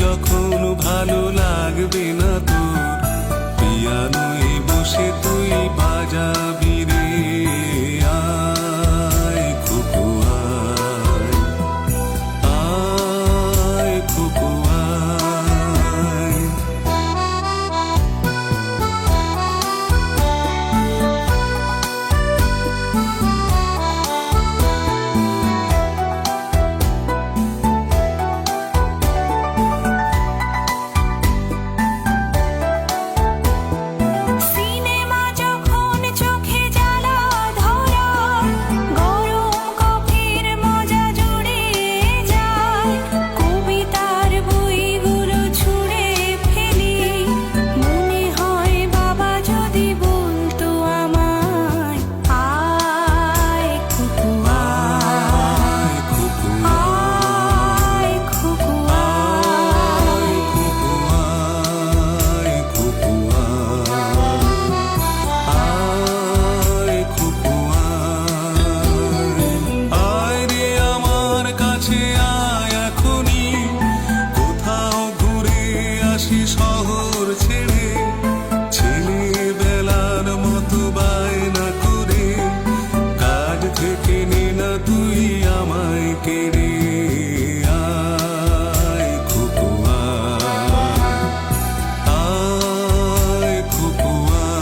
যখন ভালো লাগবে না তোর, পিয়ানোয় বসে তুই বাজাবি রে। আয় খুকু আয়, আয় খুকু আয়। শহর ছেড়ে ছেলেবেলার মতো বায়না করে, কাজ থেকে নে না তুই আমায় কেড়ে। আয় খুকু আয়, আয় খুকু আয়।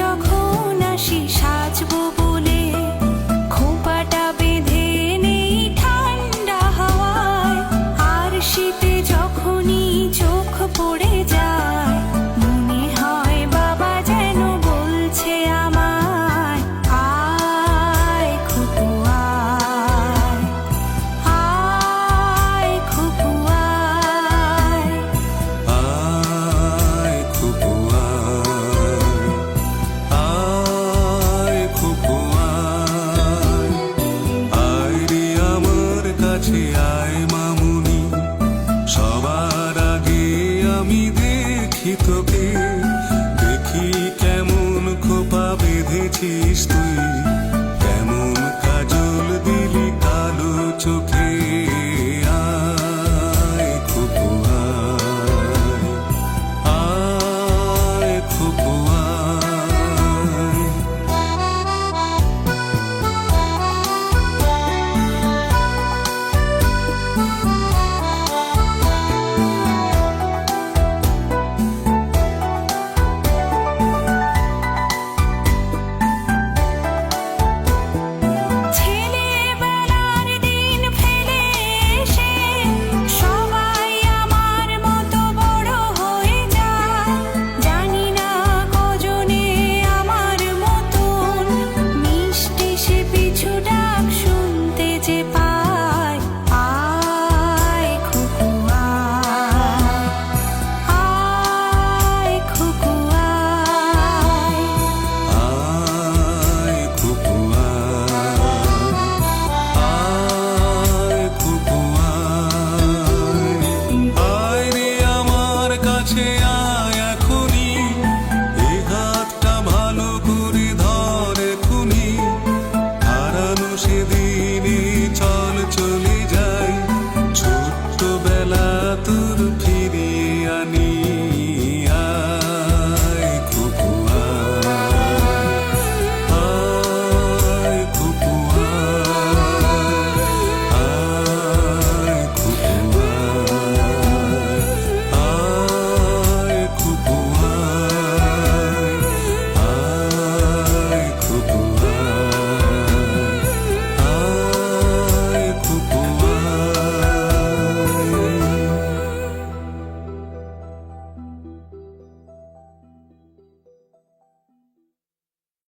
যখন আসি সাজবো বলে, খোঁপাটা বেঁধে নেই ঠান্ডা হাওয়ায়। আর শীতে যখনই চোখ পড়ে যায়, মনে হয় বাবা যেন বলছে আমায়, আয় খুকু আয়, আয় খুকু আয়, আয় খুকু আয়, আয় খুকু আয়। আয় রে আমার কাছে আয় মামুনি, সবার আগে আমি দেখি তোকে। দেখি কেমন খোপা বেঁধেছিস তুই।